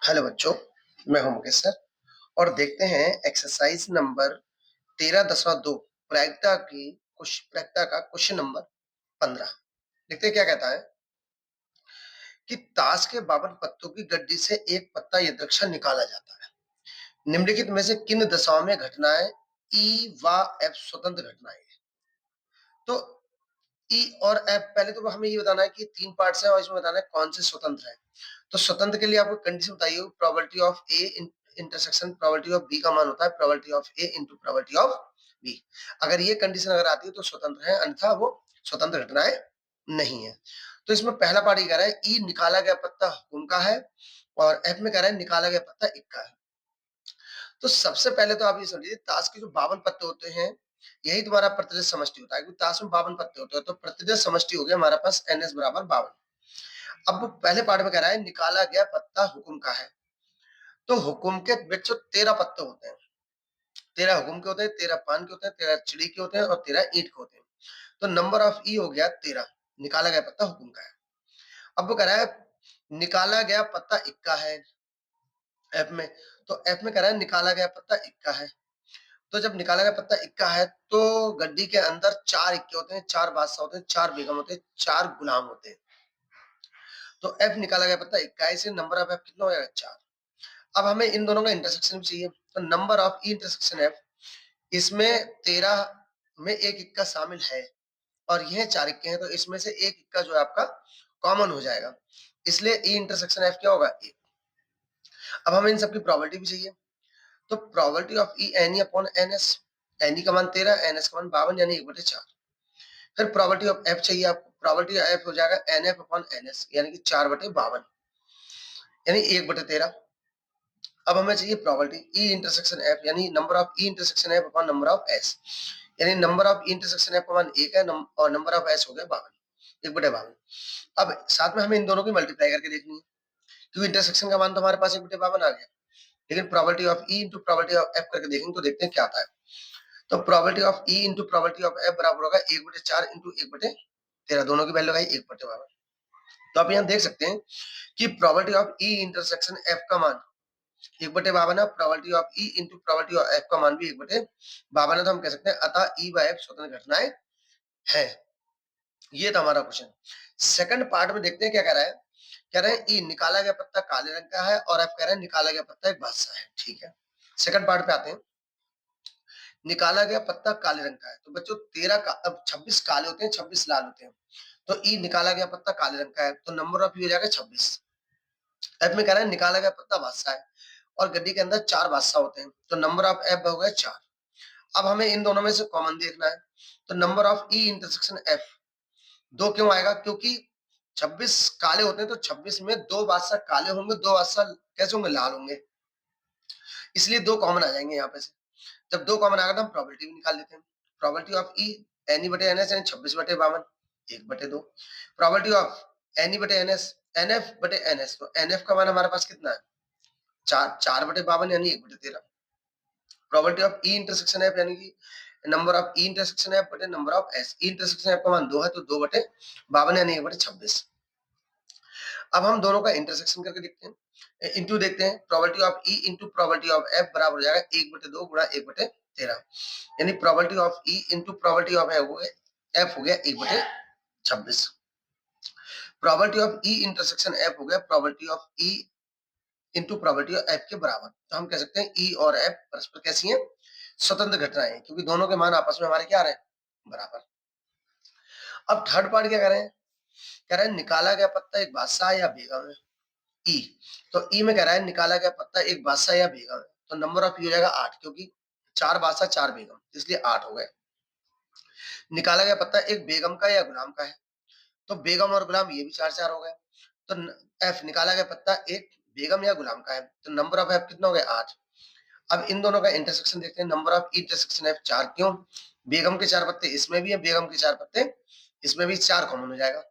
Hello बच्चों, मैं हूं मुकेश सर और देखते हैं एक्सरसाइज नंबर 13.2 प्रायिकता का क्वेश्चन नंबर 15। देखते हैं क्या कहता है कि ताश के 52 पत्तों की गड्डी से एक पत्ता यदृच्छा निकाला जाता है। निम्नलिखित में से किन दशाओं में घटनाएं ई व एफ स्वतंत्र घटनाएं हैं? तो ई और एफ पहले तो हमें ये बताना है कि तीन पार्ट्स हैं और इसमें बताना है कौन से स्वतंत्र है। तो स्वतंत्र के लिए आपको कंडीशन बताइए, probability of A intersection probability of B का मान होता है probability of A into probability of B. अगर ये कंडीशन अगर आती है तो स्वतंत्र है, अन्यथा वो स्वतंत्र घटनाएं नहीं है। तो इसमें पहला पार्ट ये कह रहा है ई निकाला गया पत्ता उनका है और एफ में कह रहा है निकाला गया पत्ता इक्का है। तो सबसे पहले तो आप ये समझिए, ताश के जो 52 पत्ते होते हैं यही तुम्हारा प्रतिशत समष्टि होता है, क्योंकि ताश में 52 पत्ते होते हैं तो प्रतिशत समष्टि हो गया हमारे पास एन एस बराबर 52। अब वो पहले पार्ट में कह रहा है निकाला गया पत्ता हुकुम का है। तो हुकुम के बच्चों 13 पत्ते होते हैं, 13 हुकुम के होते हैं, 13 पान के होते हैं, 13 चिड़ी के होते हैं और 13 ईंट के होते हैं। तो नंबर ऑफ ई हो गया 13, निकाला गया पत्ता हुकुम का है। अब वो कह रहा है निकाला गया पत्ता इक्का है एफ में, तो एफ में कह रहा है निकाला गया पत्ता इक्का है। तो जब निकाला गया पत्ता इक्का है तो गड्डी के अंदर 4 इक्के होते हैं, 4 बादशाह होते हैं, 4 बेगम होते हैं, 4 गुलाम होते हैं। तो एफ निकाला गया पत्ता इक्का है, इसलिए नंबर ऑफ एफ कितना हो जाएगा 4। अब हमें इन दोनों का इंटरसेक्शन भी चाहिए, तो number of E intersection F, इसमें 13 में एक इक्का शामिल है और यह 4 इक्के हैं, तो इसमें से एक इक्का जो है आपका कॉमन हो जाएगा, इसलिए ई इंटरसेक्शन एफ क्या होगा 1। अब हमें इन सबकी प्रोबेबिलिटी भी चाहिए, तो probability of E N E upon N S, N E का मान 13, एन एस का मान 52 यानी 1/4। फिर प्रोबेबिलिटी ऑफ एफ चाहिए आपको, प्रोबेबिलिटी ऑफ एफ हो जाएगा N F upon N S यानी कि 4/52 यानी 1/13। अब हमें चाहिए प्रोबेबिलिटी ई इंटरसेक्शन एफ यानी number of E intersection F upon number of S, यानी number of E intersection F का मान 1 है और नंबर ऑफ एस हो गया 52, 1/52। अब साथ में हमें इन दोनों की मल्टीप्लाई करके देखनी है, क्योंकि इंटरसेक्शन का मान तो हमारे पास 1/52 आ गया, लेकिन probability of E into probability of F करके देखेंगे तो देखते हैं क्या आता है। तो probability of E into probability of F बराबर होगा 1/4 इंटू 1/13, दोनों की वैल्यू लगाई 1/52। तो आप यहाँ देख सकते हैं कि probability of E intersection F का मान 1/52 है, probability of E into probability of F का मान भी 1/52 है, तो हम कह सकते हैं अतः ई बाय एफ स्वतंत्र घटनाएं है। ये था हमारा क्वेश्चन। सेकंड पार्ट में देखते हैं क्या कह रहा है, कह रहे हैं ई निकाला गया पत्ता काले रंग का है और एफ कह रहे हैं निकाला गया पत्ता एक बादशाह है। ठीक है, सेकंड पार्ट पे आते हैं। निकाला गया पत्ता काले रंग का है, तो बच्चों 13 का अब 26 काले होते हैं, 26 लाल होते हैं, तो ई निकाला गया पत्ता काले रंग का है, तो नंबर ऑफ ई हो जाएगा 26। एफ में कह रहा है निकाला गया पत्ता बादशाह है और गड्डी के अंदर 4 बादशाह होते हैं, तो नंबर ऑफ एफ हो गया 4। अब हमें इन दोनों में से कॉमन देखना है, तो number of E intersection F 2 क्यों आएगा, क्योंकि 26 काले होते हैं तो 26 में 2 बादशाह काले होंगे, 2 बादशाह कैसे होंगे, लाल होंगे, इसलिए 2 कॉमन आ जाएंगे यहाँ पे से। जब 2 कॉमन आ गया तो हम प्रोबेबिलिटी भी निकाल लेते हैं, probability of E N E बटे एन एस यानी 26/52 1/2। प्रोबेबिलिटी ऑफ एन ई बटे एन एस एन एफ बटे एन एस, तो एन एफ का मान हमारे पास कितना है 4, 4/52 यानी 1/13। Probability of E intersection F यानी कि number of E intersection F बटे number of S, E intersection F का मान 2 है तो 2/52 यानी 1/26। अब हम दोनों का इंटरसेक्शन करके देखते हैं, इंटू देखते हैं, probability of E into probability of F बराबर हो जाएगा 1/2 गुणा 1/13, यानी probability of E into probability of F हो गया 1/26। Probability of E intersection F हो गया probability of E into probability of F के बराबर, तो हम कह सकते हैं ई और एफ परस्पर कैसी हैं, स्वतंत्र घटनाएं, क्योंकि दोनों के मान आपस में हमारे क्या आ रहे हैं, बराबर। अब थर्ड पार्ट क्या कह रहे हैं, कह रहे हैं निकाला गया पत्ता एक बादशाह या बेगम है ई, तो ई में कह रहा है निकाला गया पत्ता एक बादशाह या बेगम है, तो नंबर ऑफ ई हो जाएगा 8, क्योंकि 4 बादशाह 4 बेगम इसलिए 8 हो गए। निकाला गया पत्ता एक बेगम का या गुलाम का है, तो बेगम और गुलाम ये भी 4 हो गए, तो एफ निकाला गया पत्ता एक बेगम या गुलाम का है, तो नंबर ऑफ एफ कितना हो गया 8। अब इन दोनों का इंटरसेक्शन देखते हैं, नंबर ऑफ इंटरसेक्शन एफ 4 क्यों, बेगम के 4 पत्ते इसमें भी है, बेगम के 4 पत्ते इसमें भी, 4 कॉमन हो जाएगा।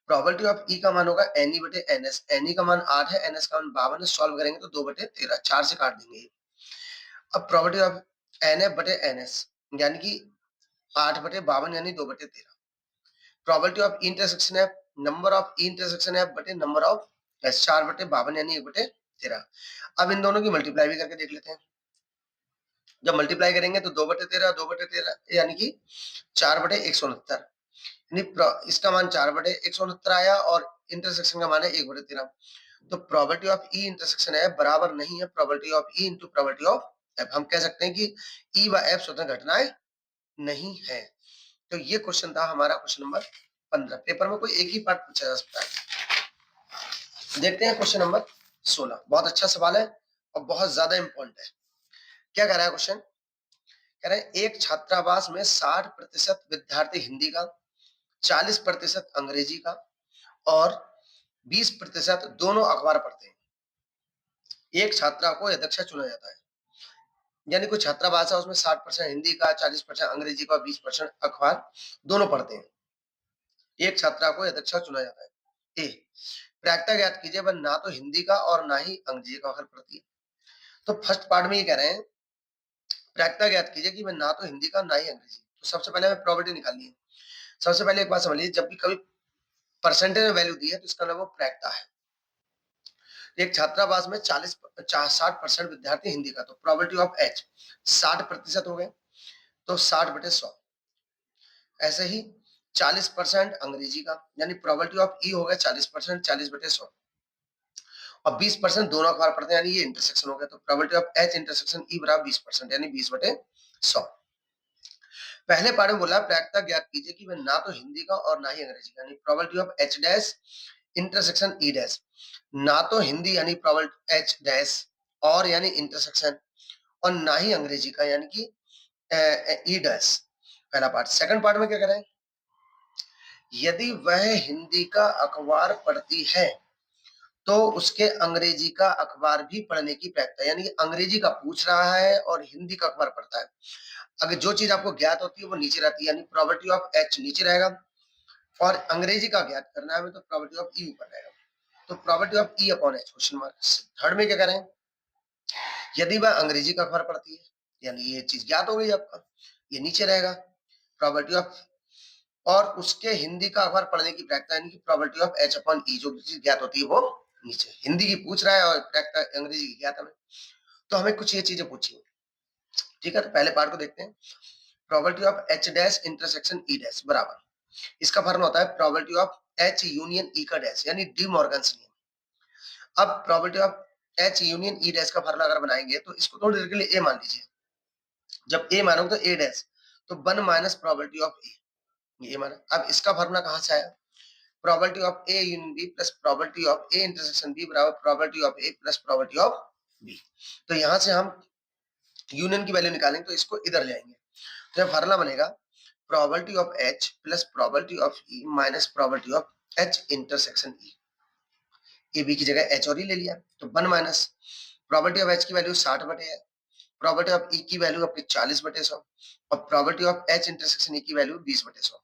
प्रोबेबिलिटी ऑफ ई का मान होगा एन ई बटे एन एस, एन ई का मान 8 है, एन एस का मान 52 है, सॉल्व करेंगे तो 2/13, 4 से काट देंगे। अब प्रोबेबिलिटी ऑफ एन एफ बटे एन एस यानी कि 8/52 यानी 2/13। Probability of intersection F, number of intersection F बटे नंबर ऑफ प्लस 4/52 यानी 1/13। अब इन दोनों की मल्टीप्लाई भी करके देख लेते हैं। जब मल्टीप्लाई करेंगे तो 2/13 यानी कि 4/169, इसका मान 4/169 आया और इंटरसेक्शन का मान है 1/13। तो probability of E intersection F बराबर नहीं है probability of E into probability of F. हम कह सकते हैं कि ई व एफ स्वतंत्र घटनाएं नहीं है। तो ये क्वेश्चन था हमारा क्वेश्चन नंबर 15। पेपर में कोई एक ही पार्ट पूछा जा सकता है। देखते हैं क्वेश्चन नंबर 16। बहुत अच्छा सवाल है और बहुत ज्यादा इंपॉर्टेंट है। क्या कह रहा है क्वेश्चन? कह रहे हैं एक छात्रावास में 60% विद्यार्थी हिंदी का, 40% अंग्रेजी का और 20% दोनों अखबार पढ़ते हैं। एक छात्रा को अध्यक्ष चुना जाता है, यानी कोई छात्रावास है उसमें 60% हिंदी का, 40% अंग्रेजी का, 20% अखबार दोनों पढ़ते हैं। एक छात्रा को अध्यक्ष चुना जाता है। ए प्रायिकता ज्ञात कीजिए, वह ना तो हिंदी का और ना ही अंग्रेजी का अखबार पढ़ती है। तो फर्स्ट पार्ट में ये कह रहे हैं प्रायिकता ज्ञात कीजिए कि वह ना तो हिंदी का ना ही अंग्रेजी। तो सबसे पहले हमें प्रोबेबिलिटी निकालनी है। सबसे पहले एक बात समझ लीजिए, जब भी कभी परसेंटेज में वैल्यू दी है तो इसका नाम वो प्रायिकता है। एक छात्रावास में 60% विद्यार्थी हिंदी का, तो प्रोबेबिलिटी ऑफ एच 60% हो गए, तो 60/100। ऐसे ही 40% अंग्रेजी का, यानी प्रोबेबिलिटी ऑफ ई हो गया 40%, 40/100 और 20% दोनों अखबार पढ़ते हैं, यानी ये इंटरसेक्शन हो गया। तो प्रोबेबिलिटी ऑफ एच इंटरसेक्शन ई बराबर 20%, यानी 20/100। पहले पार्ट में बोला प्रायिकता ज्ञात कीजिए कि वह ना तो हिंदी का और ना ही अंग्रेजी का, यानी probability of H dash intersection E dash. ना तो हिंदी यानी प्रोबेबिलिटी एच डैश और यानी इंटरसेक्शन, और ना ही अंग्रेजी का यानी कि ई डैश। पहला पार्ट। सेकंड पार्ट में क्या करें? यदि वह हिंदी का अखबार पढ़ती है तो उसके अंग्रेजी का अखबार भी पढ़ने की प्रायिकता, यानी अंग्रेजी का पूछ रहा है और हिंदी का अखबार पढ़ता है। अगर जो चीज आपको ज्ञात होती है वो नीचे रहती है, यानी प्रोबेबिलिटी ऑफ एच नीचे रहेगा और अंग्रेजी का ज्ञात करना है तो प्रोबेबिलिटी ऑफ ई ऊपर रहेगा। तो probability of E upon H question mark. Third में क्या करें? यदि वह अंग्रेजी का अखबार पढ़ती है, यानी ये चीज ज्ञात हो गई आपका, ये नीचे रहेगा प्रोबेबिलिटी ऑफ, और उसके हिंदी का अखबार पढ़ने की प्रायिकता यानी कि प्रोबेबिलिटी ऑफ एच अपॉन ई, जो चीज ज्ञात होती है वो नीचे। हिंदी की पूछ रहा है और प्रायिकता अंग्रेजी की ज्ञात हमें, तो हमें कुछ ये चीजें पूछी। ठीक है, तो पहले पार्ट को देखते हैं। Probability of H dash intersection E dash बराबर, इसका फॉर्मूला होता है प्रोबेबिलिटी ऑफ एच यूनियन ई का डैश, यानी डी मॉर्गन्स नियम। अब probability of H union E dash का फॉर्मूला अगर बनाएंगे तो इसको थोड़ी देर के लिए ए मान लीजिए। जब ए मानोगे तो ए डैश, तो 1 माइनस प्रोबेबिलिटी ऑफ ए, ये माना। अब इसका फॉर्मूला कहां से आया? Probability of A union B plus probability of A intersection B बराबर probability of A plus probability of B. तो यहां से हम यूनियन की वैल्यू निकालेंगे तो इसको इधर ले आएंगे, तो फॉर्मूला बनेगा probability of H plus probability of E minus probability of H intersection E. A B की जगह एच और ई ले लिया, तो 1 माइनस प्रोबेबिलिटी ऑफ एच की वैल्यू 60/100 है, प्रोबेबिलिटी ऑफ ई की वैल्यू अपनी 40/100 और प्रोबेबिलिटी ऑफ एच इंटरसेक्शन ई की वैल्यू 20/100।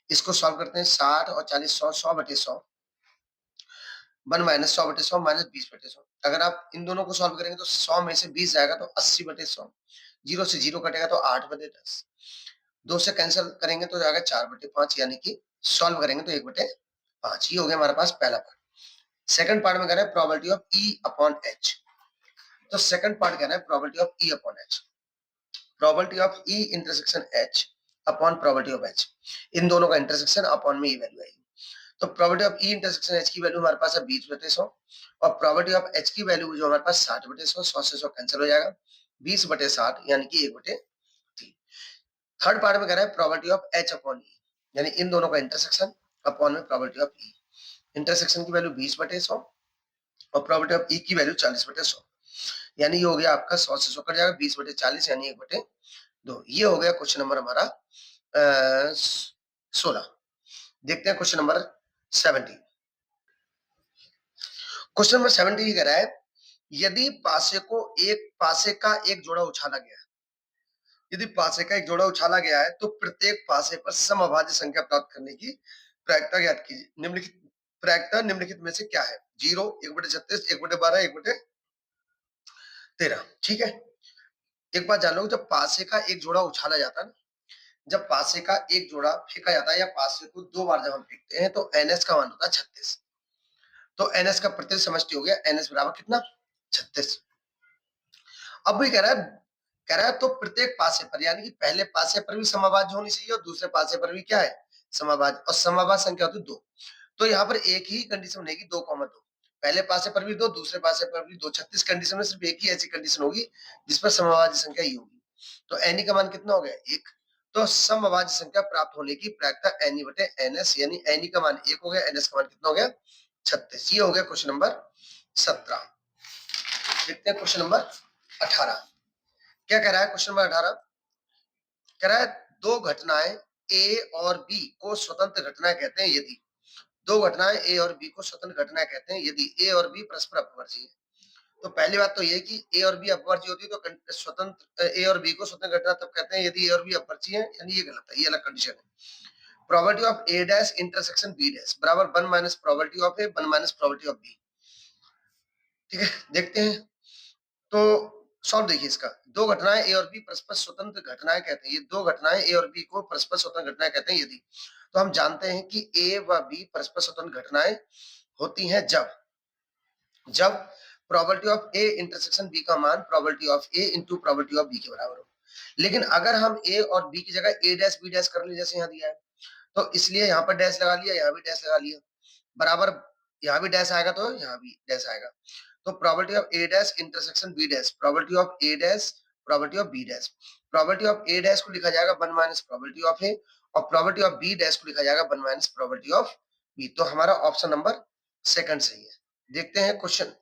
इसको सॉल्व करते हैं, 60 और 40 100, 100/100, 1 माइनस 100/100 माइनस 20/100। अगर आप इन दोनों को सॉल्व करेंगे तो 100 में से 20 जाएगा तो 80/100, 0 से 0 कटेगा तो 8/10, 2 से कैंसिल करेंगे तो जाएगा 4/5, यानी कि सॉल्व करेंगे तो 1/5। ये हो गया हमारे पास पहला पार्ट। सेकंड पार्ट में कह रहे हैं probability of E upon H. तो सेकंड पार्ट कह रहे हैं probability of E upon H, probability of E intersection H upon probability of H, इन दोनों का इंटरसेक्शन अपॉन में ये वैल्यू आएगी। तो probability of E intersection H की वैल्यू हमारे पास है 20/100 और प्रोबेबिलिटी ऑफ एच की वैल्यू जो हमारे पास 60/100, 100 से 100 कैंसिल हो जाएगा, 20/60 यानी कि 1/3। थर्ड पार्ट में कह रहा है प्रोबेबिलिटी ऑफ एच अपॉन ई, यानी इन दोनों का इंटरसेक्शन अपॉन में प्रोबेबिलिटी ऑफ ई। इंटरसेक्शन की वैल्यू 20/100 और प्रोबेबिलिटी ऑफ ई की वैल्यू 40/100, यानी ये हो गया आपका 100 से 100 कट जाएगा, 20/40 यानी 1/2। ये हो गया क्वेश्चन नंबर हमारा 16। देखते हैं क्वेश्चन नंबर 17। क्वेश्चन नंबर 17 ये कह रहा है यदि पासे का एक जोड़ा उछाला गया है, यदि पासे का एक जोड़ा उछाला गया है तो प्रत्येक पासे पर समअभाज्य संख्या प्राप्त करने की प्रायिकता ज्ञात कीजिए। निम्नलिखित प्रायिकता निम्नलिखित में से क्या है? 0, 1/36, 1/12, 1/13। ठीक है, एक बात जान लो, जब पासे का एक जोड़ा उछाला जाता है ना, जब पासे का एक जोड़ा फेंका जाता है या पासे को 2 बार जब हम फेंकते हैं तो एनएस का मान होता है 36। तो एनएस का प्रत्येक समष्टि हो गया एनएस बराबर कितना 36। अब भी कह रहा है तो प्रत्येक पासे पर यानी कि पहले पासे पर भी समभाज्य होनी चाहिए और दूसरे पासे पर भी क्या है समभाज्य, और समभाज्य संख्या होती है 2। तो यहाँ पर एक ही कंडीशन बनेगी 2,2, पहले पासे पर भी 2, दूसरे पासे पर भी 2। 36 कंडीशन में सिर्फ एक ही ऐसी कंडीशन होगी जिस पर समभाज्य संख्या ही होगी। तो एनी का मान कितना हो गया 1। तो समभाज्य संख्या प्राप्त होने की प्रायिकता एनी बटे एनएस, यानी एनी का मान 1 हो गया, एनएस का मान कितना हो गया 36। ये हो गया क्वेश्चन नंबर 17। देखते हैं क्वेश्चन नंबर 18 क्या कह रहा है। क्वेश्चन नंबर 18 कह रहा है दो घटनाएं ए और बी को स्वतंत्र घटनाएं कहते हैं यदि दो घटनाएं ए और बी को स्वतंत्र घटनाएं कहते हैं यदि ए और बी परस्पर अपवर्ती है। तो पहली बात तो ये कि ए और बी अपवर्ती होती है तो स्वतंत्र ए और बी को स्वतंत्र घटना तब कहते हैं यदि ए और बी अपवर्ती है, यानी ये गलत है, ये अलग कंडीशन है। Probability of A dash intersection B dash बराबर 1 minus probability of A 1 minus probability of B. ठीक है, देखते हैं तो सॉल्व देखिए इसका। दो घटनाएं ए और बी परस्पर स्वतंत्र घटनाएं कहते हैं, ये दो घटनाएं ए और बी को परस्पर स्वतंत्र घटनाएं कहते हैं यदि। तो हम जानते हैं कि ए व बी परस्पर स्वतंत्र घटनाएं होती हैं जब probability of A intersection B का मान probability of A into probability of B के बराबर हो। लेकिन अगर हम ए और बी की जगह ए डैश बी डैश कर ले जैसे यहाँ दिया है, तो इसलिए यहाँ पर डैश लगा लिया, यहाँ भी डैश लगा लिया, बराबर यहाँ भी डैश आएगा तो यहाँ भी डैश आएगा। तो probability of A dash intersection B dash probability of A dash probability of B dash. Probability of A dash को लिखा जाएगा 1 माइनस प्रोबेबिलिटी ऑफ ए और प्रोबेबिलिटी ऑफ बी डैश को लिखा जाएगा 1 माइनस प्रोबेबिलिटी ऑफ बी। तो हमारा ऑप्शन नंबर सेकंड सही है। देखते हैं क्वेश्चन,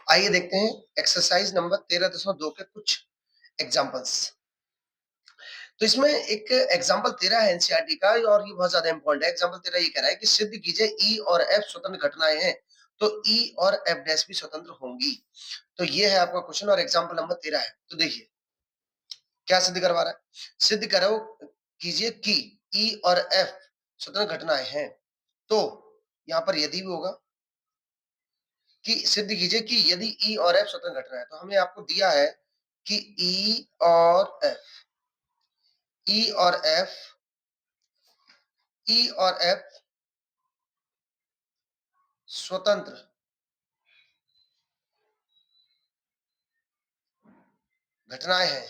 आइए देखते हैं एक्सरसाइज नंबर 13.2 के कुछ एग्जांपल्स। तो इसमें एक एग्जांपल 13 है एनसीईआरटी का और ये बहुत ज्यादा इंपॉर्टेंट है। एग्जांपल 13 ये कह रहा है कि सिद्ध कीजिए ई और एफ स्वतंत्र घटनाएं हैं तो ई और एफ डैश भी स्वतंत्र होंगी। तो ये है आपका क्वेश्चन और एग्जांपल नंबर 13 है। तो देखिए क्या सिद्ध करवा रहा है, सिद्ध करो कीजिए कि ई और एफ स्वतंत्र घटनाएं हैं। तो यहाँ पर यदि भी होगा कि सिद्ध कीजिए कि यदि ई और एफ स्वतंत्र घटना है, तो हमें आपको दिया है कि ई और एफ ई और एफ ई और एफ स्वतंत्र घटनाएं हैं,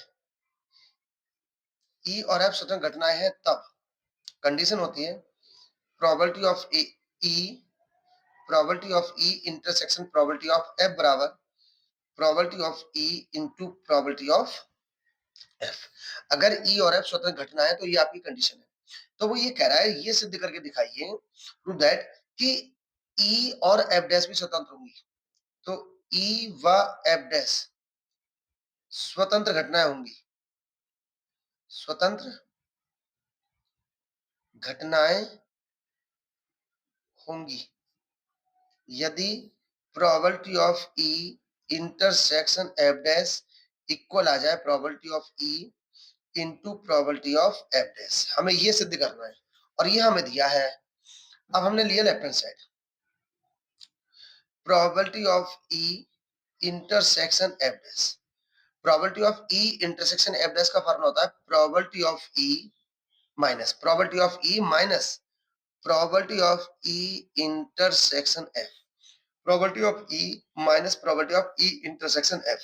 ई और एफ स्वतंत्र घटनाएं हैं तब कंडीशन होती है probability of E probability of E intersection probability of F बराबर probability of E into probability of F. अगर ई और एफ स्वतंत्र घटना है तो ये आपकी कंडीशन है। तो वो ये कह रहा है ये सिद्ध करके दिखाइए प्रूव दैट कि ई और एफ डैश भी स्वतंत्र होंगी। तो ई व एफ डैश स्वतंत्र घटनाएं होंगी, स्वतंत्र घटनाएं होंगी यदि probability of E intersection F dash equal आ जाए probability of E into probability of F dash. हमें ये सिद्ध करना है और ये हमें दिया है। अब हमने लिया left hand side probability of E intersection F dash. Probability of E intersection F dash का फॉर्मूला होता है probability of E minus probability of E minus probability of E intersection F. Probability of E minus probability of E intersection F.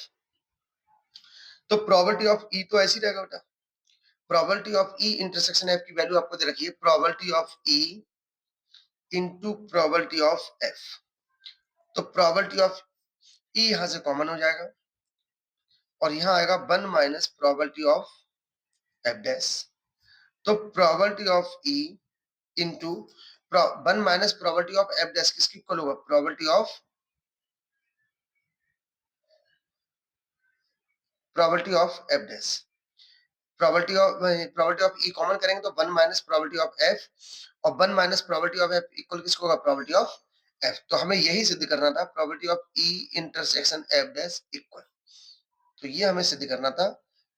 तो probability of ई तो ऐसी रहेगा बेटा, probability of E intersection F की value आपको दे रखी है probability of E into probability of F. तो प्रोबेबिलिटी ऑफ ई यहां से कॉमन हो जाएगा और यहां आएगा 1 minus probability of F dash. तो probability of E into 1 minus probability of F dash किसकी इक्वल होगा probability of F dash. Probability of E common करेंगे तो 1 माइनस प्रोबेबिलिटी ऑफ एफ और 1 minus probability of F equal किसको होगा probability of F. तो हमें यही सिद्ध करना था probability of E intersection F dash equal, तो ये हमें सिद्ध करना था।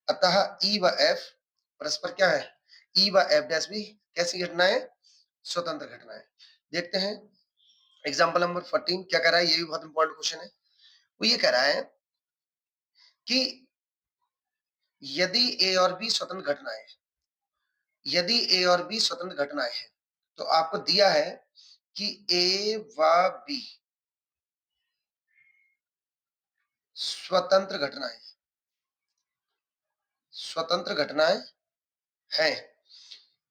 अतः ई व एफ परस्पर क्या है, ई व एफ डैश भी कैसी घटनाएं स्वतंत्र घटनाएं। देखते हैं एग्जांपल नंबर 14 क्या कह रहा है, ये भी बहुत इंपॉर्टेंट क्वेश्चन है। वो ये कह रहा है कि यदि ए और बी स्वतंत्र घटनाएं, यदि ए और बी स्वतंत्र घटनाएं हैं तो आपको दिया है कि ए व बी स्वतंत्र घटनाएं हैं।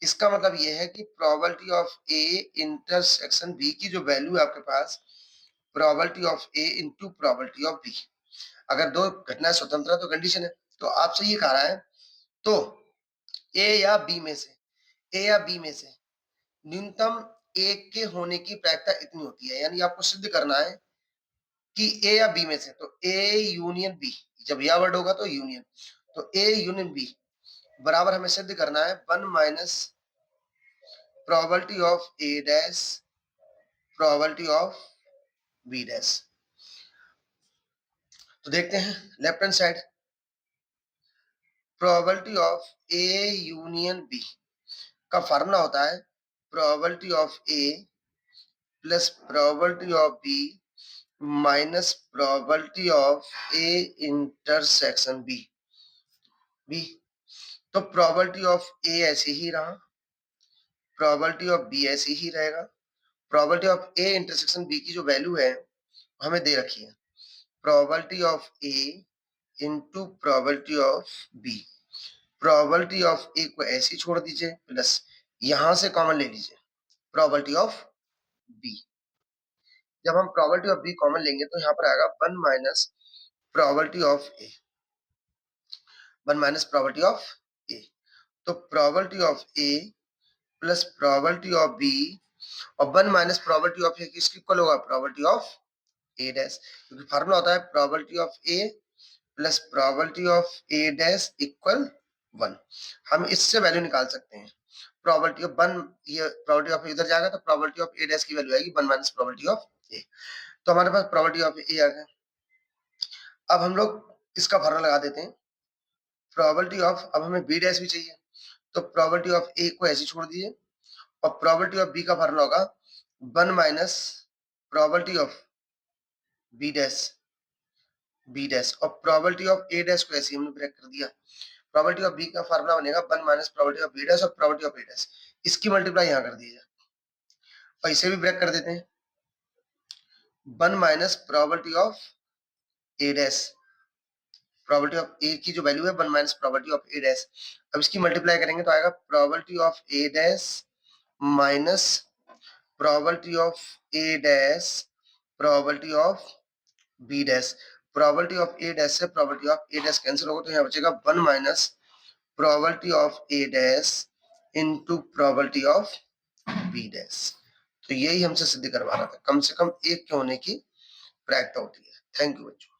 इसका मतलब यह है कि probability of A intersection B की जो वैल्यू है आपके पास, probability of A into probability of B, अगर दो घटनाएं स्वतंत्र है तो कंडीशन है। तो आपसे ये कह रहा है तो ए या बी में से न्यूनतम एक के होने की प्रायिकता इतनी होती है, यानी आपको सिद्ध करना है कि ए या बी में से, तो ए यूनियन बी, जब यह वर्ड होगा तो यूनियन, तो ए यूनियन बी बराबर हमें सिद्ध करना है 1 minus probability of A dash probability of B dash. तो देखते हैं left hand side, probability of A union B का फार्मूला होता है probability of A plus probability of B minus probability of A intersection B. तो probability of A ऐसे ही रहा, प्रोबेबिलिटी ऑफ बी ऐसे ही रहेगा, probability of A intersection B की जो वैल्यू है हमें दे रखी है, probability of A into probability of B. Probability of A को ऐसे ही छोड़ दीजिए, प्लस यहां से कॉमन ले लीजिए प्रोबेबिलिटी ऑफ बी। जब हम प्रोबेबिलिटी ऑफ बी कॉमन लेंगे तो यहाँ पर आएगा 1 minus probability of A, 1 minus probability of A. तो probability of A plus probability of B, और 1 माइनस प्रोबेबिलिटी ऑफ ए किसकी इक्वल होगा, प्रोबेबिलिटी ऑफ ए डैश, क्योंकि फार्मूला होता है probability of A plus probability of A dash equal 1। हम इससे value निकाल सकते हैं प्रोबेबिलिटी ऑफ 1, ये प्रोबेबिलिटी ऑफ इधर जाएगा तो प्रोबेबिलिटी ऑफ ए डैश की वैल्यू आएगी 1 माइनस प्रोबेबिलिटी ऑफ ए। तो हमारे पास प्रोबेबिलिटी ऑफ ए आ गया। अब हम लोग इसका फार्मूला लगा देते हैं, प्रोबेबिलिटी ऑफ, अब हमें बी डैश भी चाहिए, तो प्रोबेबिलिटी ऑफ ए को ऐसे छोड़ दीजिए, और प्रोबेबिलिटी ऑफ बी का फार्मूला होगा 1 minus probability of B dash, और प्रोबेबिलिटी ऑफ ए डैश को ऐसे हमने ब्रेक कर दिया। प्रोबेबिलिटी ऑफ बी का फार्मूला बनेगा 1 minus probability of B dash और प्रोबेबिलिटी ऑफ ए डैश, इसकी मल्टीप्लाई यहाँ कर दीजिए, और इसे भी ब्रेक कर देते हैं, 1 minus probability of A dash, probability of A की जो वैल्यू है 1 minus probability of A dash. अब इसकी मल्टीप्लाई करेंगे तो आएगा probability of A dash minus probability of A dash probability of B dash. Probability of A dash से probability of A dash cancel होगा, तो यहाँ बचेगा 1 minus probability of A dash into probability of B dash. तो यही हमसे सिद्ध करवा रहा था, कम से कम एक के होने की प्रायिकता होती है। थैंक यू बच्चों।